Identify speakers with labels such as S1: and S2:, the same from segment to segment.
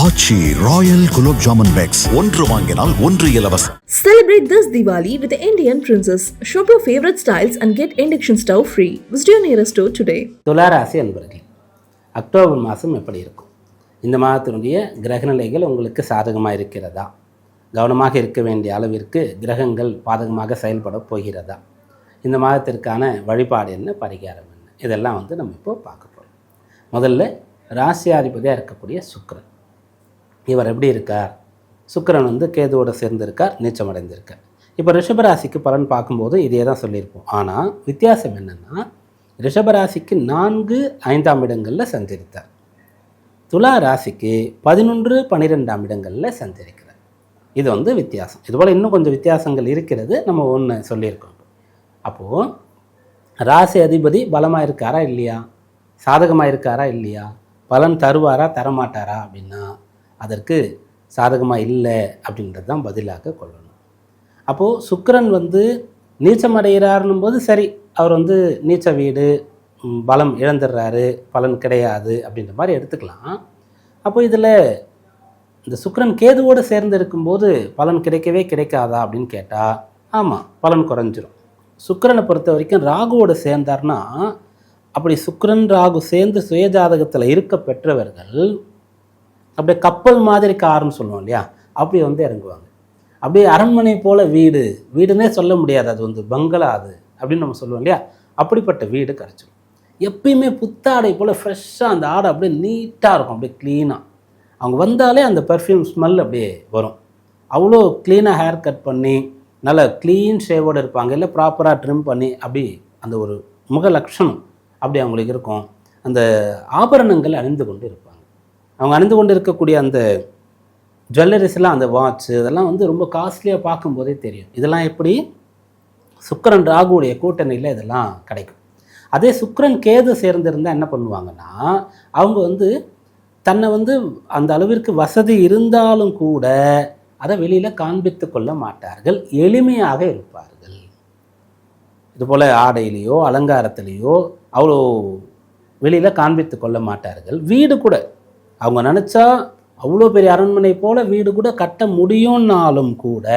S1: ஆச்சி Royal gulab jamun packs ஒன்று வாங்கினால் ஒன்று இலவசம்.
S2: Celebrate this Diwali with the Indian Princess. Shop your favorite styles and get induction stove free. Visit your nearest store today.
S3: துளாராசி அன்பர்களே, October மாதம் எப்படி இருக்கும்? இந்த மாதத்தினுடைய கிரகநிலைகள் உங்களுக்கு சாதகமாக இருக்கிறதா? கவனமாக இருக்க வேண்டிய அளவிற்கு கிரகங்கள் பாதகமாக செயல்பட போகிறதா? இந்த மாதத்திற்கான வழிபாடு என்ன, பரிகாரம் என்ன, இதெல்லாம் நம்ம இப்போ பார்க்க போகிறோம். முதல்ல ராசியாதிபதியாக இருக்கக்கூடிய சுக்கிரன். இவர் எப்படி இருக்கார்? சுக்கிரன் கேதுவோட சேர்ந்திருக்கார், நீச்சமடைந்திருக்கார். இப்போ ரிஷபராசிக்கு பலன் பார்க்கும்போது இதே தான் சொல்லியிருப்போம். ஆனால் வித்தியாசம் என்னென்னா, ரிஷபராசிக்கு 4, 5ஆம் இடங்களில் சஞ்சரித்தார். துலா ராசிக்கு 11, 12ஆம் இடங்களில் சஞ்சரிக்கிறார். இது வித்தியாசம். இதுபோல் இன்னும் கொஞ்சம் வித்தியாசங்கள் இருக்கிறது, நம்ம ஒன்று சொல்லியிருக்கோம். அப்போது ராசி அதிபதி பலமாக இருக்காரா இல்லையா, சாதகமாக இருக்காரா இல்லையா, பலன் தருவாரா தரமாட்டாரா அப்படின்னா அதற்கு சாதகமாக இல்லை அப்படின்றது தான் பதிலாக கொள்ளணும். அப்போது சுக்கிரன் நீச்சம் அடைகிறாருன்னும் போது சரி, அவர் நீச்ச வீடு, பலம் இழந்துடுறாரு, பலன் கிடையாது அப்படின்ற மாதிரி எடுத்துக்கலாம். அப்போ இதில் இந்த சுக்கிரன் கேதுவோடு சேர்ந்து இருக்கும்போது பலன் கிடைக்கவே கிடைக்காதா அப்படின்னு கேட்டால் ஆமாம், பலன் குறைஞ்சிரும். சுக்கிரனை பொறுத்த வரைக்கும் ராகுவோடு சேர்ந்தார்னா, அப்படி சுக்கிரன் ராகு சேர்ந்து சுயஜாதகத்தில் இருக்க பெற்றவர்கள் அப்படியே கப்பல் மாதிரி காருன்னு சொல்லுவோம் இல்லையா, அப்படி இறங்குவாங்க. அப்படியே அரண்மனை போல் வீடு, வீடுன்னே சொல்ல முடியாது, அது பங்களா அது அப்படின்னு நம்ம சொல்லுவோம் இல்லையா, அப்படிப்பட்ட வீடு கிடச்சிடும். எப்பயுமே புத்தாடை போல் ஃப்ரெஷ்ஷாக அந்த ஆடை அப்படியே நீட்டாக இருக்கும், அப்படியே க்ளீனாக. அவங்க வந்தாலே அந்த பர்ஃப்யூம் ஸ்மெல் அப்படியே வரும். அவ்வளோ க்ளீனாக ஹேர் கட் பண்ணி நல்லா க்ளீன் ஷேவோடு இருப்பாங்க, இல்லை ப்ராப்பராக ட்ரிம் பண்ணி அப்படி அந்த ஒரு முக லட்சணம் அப்படி அவங்களுக்கு இருக்கும். அந்த ஆபரணங்கள் அணிந்து கொண்டு இருப்பாங்க. அவங்க அணிந்து கொண்டு இருக்கக்கூடிய அந்த ஜுவல்லரிஸ்லாம், அந்த வாட்ச்சு, இதெல்லாம் ரொம்ப காஸ்ட்லியாக பார்க்கும்போதே தெரியும். இதெல்லாம் எப்படி சுக்கிரன் ராகுடைய கூட்டணியில் இதெல்லாம் கிடைக்கும். அதே சுக்கிரன் கேது சேர்ந்திருந்தால் என்ன பண்ணுவாங்கன்னா, அவங்க தன்னை அந்த அளவிற்கு வசதி இருந்தாலும் கூட அதை வெளியில் காண்பித்து கொள்ள மாட்டார்கள், எளிமையாக இருப்பார்கள். இதுபோல் ஆடையிலையோ அலங்காரத்திலேயோ அவ்வளோ வெளியில் காண்பித்து கொள்ள மாட்டார்கள். வீடு கூட அவங்க நினச்சா அவ்வளோ பெரிய அரண்மனை போல் வீடு கூட கட்ட முடியும்னாலும் கூட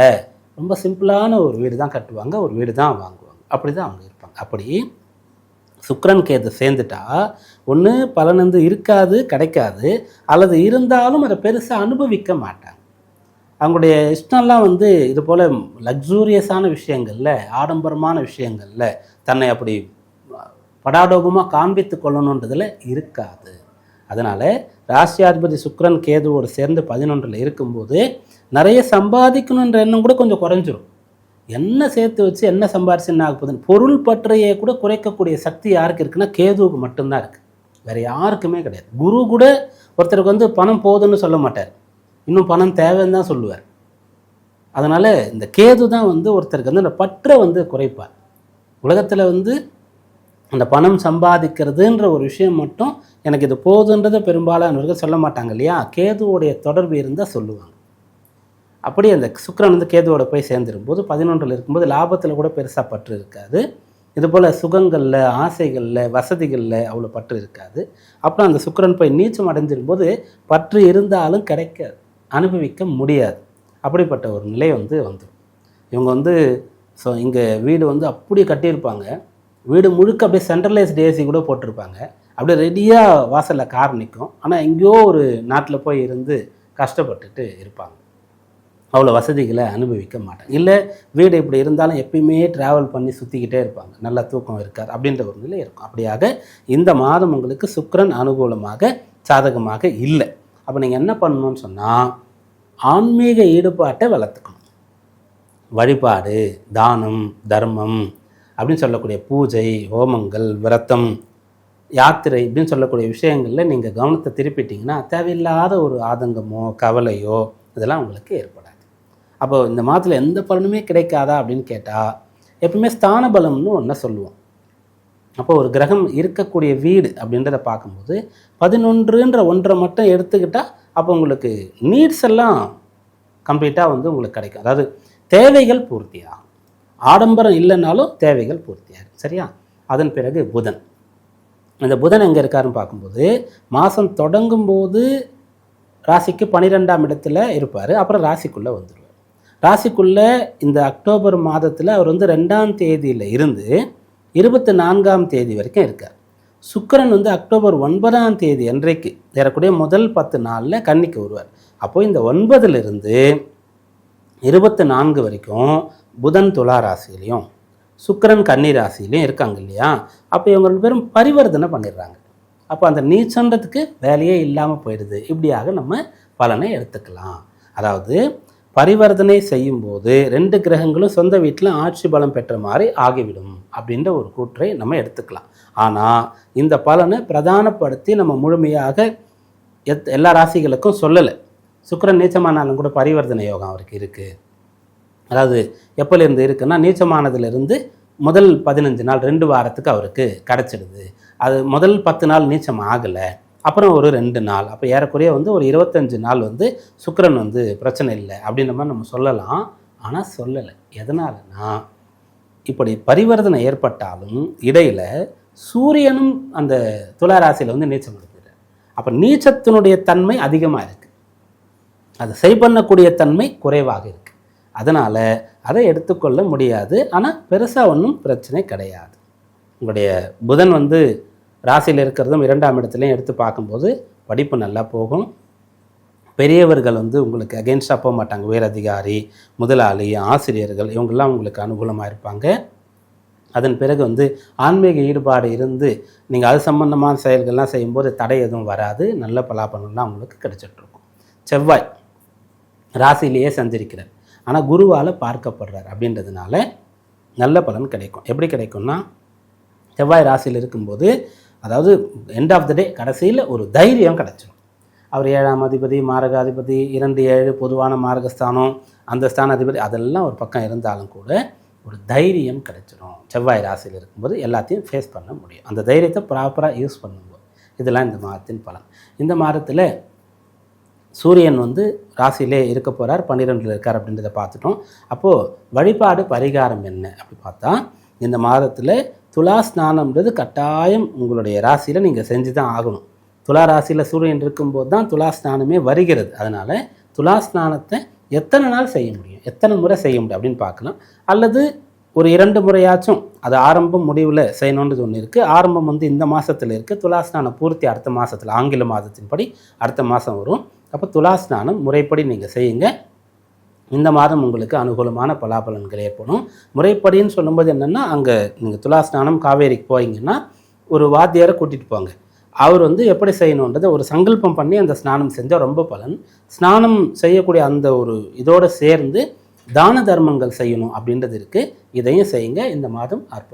S3: ரொம்ப சிம்பிளான ஒரு வீடு தான் கட்டுவாங்க, ஒரு வீடு தான் வாங்குவாங்க. அப்படி தான் அவங்க இருப்பாங்க. அப்படி சுக்கிரன் கேது சேர்ந்துட்டா ஒன்று பலன் இருக்காது, கிடைக்காது, அல்லது இருந்தாலும் அதை பெருசாக அனுபவிக்க மாட்டாங்க. அவங்களுடைய இஷ்டம்லாம் இது போல் லக்ஸூரியஸான விஷயங்களில், ஆடம்பரமான விஷயங்களில் தன்னை அப்படி படாடோபமாக காண்பித்து கொள்ளணுன்றதில் இருக்காது. அதனால் ராசியாதிபதி சுக்கிரன் கேதுவோடு சேர்ந்து 11ல் இருக்கும்போது நிறைய சம்பாதிக்கணுன்ற எண்ணம் கூட கொஞ்சம் குறைஞ்சிரும். என்ன சேர்த்து வச்சு என்ன சம்பாரிச்சு என்ன ஆக போகுதுன்னு பொருள் பற்றையே கூட குறைக்கக்கூடிய சக்தி யாருக்கு இருக்குன்னா கேதுவுக்கு மட்டும்தான் இருக்குது, வேறு யாருக்குமே கிடையாது. குரு கூட ஒருத்தருக்கு பணம் போதுன்னு சொல்ல மாட்டார், இன்னும் பணம் தேவைன்னு தான் சொல்லுவார். அதனால் இந்த கேது தான் ஒருத்தருக்கு அந்த பற்றை குறைப்பார். உலகத்தில் அந்த பணம் சம்பாதிக்கிறதுன்ற ஒரு விஷயம் மட்டும் எனக்கு இது போதுன்றதை பெரும்பாலானவர்கள் சொல்ல மாட்டாங்க இல்லையா, கேதுவோடைய தொடர்பு இருந்தால் சொல்லுவாங்க. அப்படி அந்த சுக்கிரன் கேதுவோட போய் சேர்ந்துருக்கும்போது 11ல் இருக்கும்போது லாபத்தில் கூட பெருசாக பற்று இருக்காது. இதுபோல் சுகங்களில், ஆசைகளில், வசதிகளில் அவ்வளோ பற்று இருக்காது. அப்புறம் அந்த சுக்கிரன் போய் நீச்சம் அடைஞ்சிருக்கும்போது பற்று இருந்தாலும் கிடைக்காது, அனுபவிக்க முடியாது. அப்படிப்பட்ட ஒரு நிலை வந்துடும். இவங்க ஸோ இங்கே வீடு அப்படி கட்டியிருப்பாங்க, வீடு முழுக்க அப்படியே சென்ட்ரலைஸ்ட் ஏசி கூட போட்டிருப்பாங்க, அப்படியே ரெடியாக வாசலில் கார் நிற்கும். ஆனால் எங்கேயோ ஒரு நாட்டில் போய் இருந்து கஷ்டப்பட்டுட்டு இருப்பாங்க, அவ்வளோ வசதிகளை அனுபவிக்க மாட்டாங்க. இல்லை வீடு இப்படி இருந்தாலும் எப்பயுமே ட்ராவல் பண்ணி சுற்றிக்கிட்டே இருப்பாங்க, நல்லா தூக்கம் இருக்காது அப்படின்ற ஒரு நிலை இருக்கும். அப்படியாக இந்த மாதம் உங்களுக்கு சுக்கிரன் அனுகூலமாக சாதகமாக இல்லை. அப்போ நீங்கள் என்ன பண்ணணும்னு சொன்னால், ஆன்மீக ஈடுபாட்டை வளர்த்துக்கணும். வழிபாடு, தானம், தர்மம் அப்படின்னு சொல்லக்கூடிய பூஜை, ஹோமங்கள், விரதம், யாத்திரை இப்படின்னு சொல்லக்கூடிய விஷயங்களில் நீங்கள் கவனத்தை திருப்பிட்டிங்கன்னா தேவையில்லாத ஒரு ஆதங்கமோ கவலையோ இதெல்லாம் உங்களுக்கு ஏற்படாது. அப்போ இந்த மாதத்தில் எந்த பலனுமே கிடைக்காதா அப்படின்னு கேட்டால், எப்பவுமே ஸ்தான பலம்னு ஒன்றை சொல்லுவோம். அப்போ ஒரு கிரகம் இருக்கக்கூடிய வீடு அப்படின்றத பார்க்கும்போது 11ன்ற ஒன்றை மட்டும் எடுத்துக்கிட்டால் அப்போ உங்களுக்கு நீட்ஸ் எல்லாம் கம்ப்ளீட்டாக உங்களுக்கு கிடைக்கும். அதாவது தேவைகள் பூர்த்தியாகும், ஆடம்பரம் இல்லைனாலும் தேவைகள் பூர்த்தியாகும். சரியா? அதன் பிறகு புதன். இந்த புதன் எங்கே இருக்காருன்னு பார்க்கும்போது மாதம் தொடங்கும் போது ராசிக்கு 12ஆம் இடத்துல இருப்பார். அப்புறம் ராசிக்குள்ளே வந்துடுவார். ராசிக்குள்ளே இந்த அக்டோபர் மாதத்தில் அவர் வந்து 2ஆம் தேதியில் இருந்து 24ஆம் தேதி வரைக்கும் இருக்கார். சுக்கிரன் வந்து அக்டோபர் 9ஆம் தேதி அன்றைக்கு ஏறக்கூடிய முதல் 10 நாளில் கன்னிக்கு வருவார். அப்போது இந்த 9லிருந்து 24 வரைக்கும் புதன் துலா ராசியிலையும் சுக்கிரன் கன்னி ராசியிலையும் இருக்காங்க இல்லையா? அப்போ இவங்க 2 பேரும் பரிவர்த்தனை பண்ணிடுறாங்க. அப்போ அந்த நீச்சன்றதுக்கு வேலையே இல்லாமல் போயிடுது. இப்படியாக நம்ம பலனை எடுத்துக்கலாம். அதாவது பரிவர்த்தனை செய்யும்போது 2 கிரகங்களும் சொந்த வீட்டில் ஆட்சி பலம் பெற்ற மாதிரி ஆகிவிடும் அப்படின்ற ஒரு கூற்றை நம்ம எடுத்துக்கலாம். ஆனால் இந்த பலனை பிரதானப்படுத்தி நம்ம முழுமையாக எல்லா ராசிகளுக்கும் சொல்லலை. சுக்கிரன் நீச்சமானாலும் கூட பரிவர்த்தனை யோகம் அவருக்கு இருக்குது. அதாவது எப்போலேருந்து இருக்குன்னா நீச்சமானதுலேருந்து முதல் 15 நாள் 2 வாரத்துக்கு அவருக்கு கிடச்சிடுது. அது முதல் 10 நாள் நீச்சம் ஆகலை, அப்புறம் ஒரு 2 நாள், அப்போ ஏறக்குறைய வந்து ஒரு 25 நாள் வந்து சுக்கிரன் வந்து பிரச்சனை இல்லை அப்படின்ற மாதிரி நம்ம சொல்லலாம். ஆனால் சொல்லலை. எதனாலனா இப்படி பரிவர்த்தனை ஏற்பட்டாலும் இடையில் சூரியனும் அந்த துலா ராசியில் வந்து நீச்சம் எடுக்கிறார். அப்போ நீச்சத்தினுடைய தன்மை அதிகமாக இருக்குது, அதை சரி பண்ணக்கூடிய தன்மை குறைவாக இருக்குது. அதனால் அதை எடுத்துக்கொள்ள முடியாது. ஆனால் பெருசாக ஒன்றும் பிரச்சனை கிடையாது. உங்களுடைய புதன் வந்து ராசியில் இருக்கிறதும் 2ஆம் இடத்துலையும் எடுத்து பார்க்கும்போது படிப்பு நல்லா போகும். பெரியவர்கள் வந்து உங்களுக்கு அகெயின்ஸ்டாக போக மாட்டாங்க. உயரதிகாரி, முதலாளி, ஆசிரியர்கள் இவங்கெல்லாம் உங்களுக்கு அனுகூலமாக இருப்பாங்க. அதன் பிறகு வந்து ஆன்மீக ஈடுபாடு இருந்து நீங்கள் அது சம்பந்தமான செயல்கள்லாம் செய்யும்போது தடை எதுவும் வராது. நல்ல பலாபலன்லாம் உங்களுக்கு கிடைச்சிட்ருக்கும். செவ்வாய் ராசியிலேயே சஞ்சரிக்கிறார், ஆனால் குருவால் பார்க்கப்படுறார். அப்படின்றதுனால நல்ல பலன் கிடைக்கும். எப்படி கிடைக்கும்னா, செவ்வாய் ராசியில் இருக்கும்போது அதாவது எண்ட் ஆஃப் த டே கடைசியில் ஒரு தைரியம் கிடச்சிடும். அவர் 7ஆம் அதிபதி, மாரகாதிபதி, 2-7 பொதுவான மாரகஸ்தானம், அந்த ஸ்தான அதிபதி அதெல்லாம் ஒரு பக்கம் இருந்தாலும் கூட ஒரு தைரியம் கிடைச்சிடும். செவ்வாய் ராசியில் இருக்கும்போது எல்லாத்தையும் ஃபேஸ் பண்ண முடியும். அந்த தைரியத்தை ப்ராப்பராக யூஸ் பண்ணும்போது. இதெல்லாம் இந்த மாதத்தின் பலன். இந்த மாதத்தில் சூரியன் வந்து ராசியிலே இருக்க போகிறார், 12ல் இருக்கார் அப்படின்றத பார்த்துட்டோம். அப்போது வழிபாடு பரிகாரம் என்ன அப்படி பார்த்தா, இந்த மாதத்தில் துலா ஸ்நானம்ன்றது கட்டாயம் உங்களுடைய ராசியில் நீங்கள் செஞ்சு தான் ஆகணும். துலா ராசியில் சூரியன் இருக்கும்போது தான் துலா ஸ்நானமே வருகிறது. அதனால் துலா ஸ்நானத்தை எத்தனை நாள் செய்ய முடியும், எத்தனை முறை செய்ய முடியும் அப்படின்னு பார்க்கலாம். அல்லது ஒரு 2 முறையாச்சும் அது ஆரம்பம் முடிவில் செய்யணுன்றது ஒன்று இருக்குது. ஆரம்பம் வந்து இந்த மாதத்தில் இருக்குது, துலா ஸ்நானம் பூர்த்தி அடுத்த மாதத்தில், ஆங்கில மாதத்தின்படி அடுத்த மாதம் வரும். அப்போ துலா ஸ்நானம் முறைப்படி நீங்கள் செய்யுங்க. இந்த மாதம் உங்களுக்கு அனுகூலமான பலாபலன்கள் ஏற்படும். முறைப்படின்னு சொல்லும்போது என்னென்னா, அங்கே நீங்கள் துலா ஸ்நானம் காவேரிக்கு போகிறீங்கன்னா ஒரு வாத்தியாரை கூட்டிகிட்டு போங்க. அவர் வந்து எப்படி செய்யணுன்றதை ஒரு சங்கல்பம் பண்ணி அந்த ஸ்நானம் செஞ்சால் ரொம்ப பலன். ஸ்நானம் செய்யக்கூடிய அந்த ஒரு இதோடு சேர்ந்து தான தர்மங்கள் செய்யணும் அப்படின்றது இருக்குது. இதையும் செய்யுங்க. இந்த மாதம் அற்புதம்.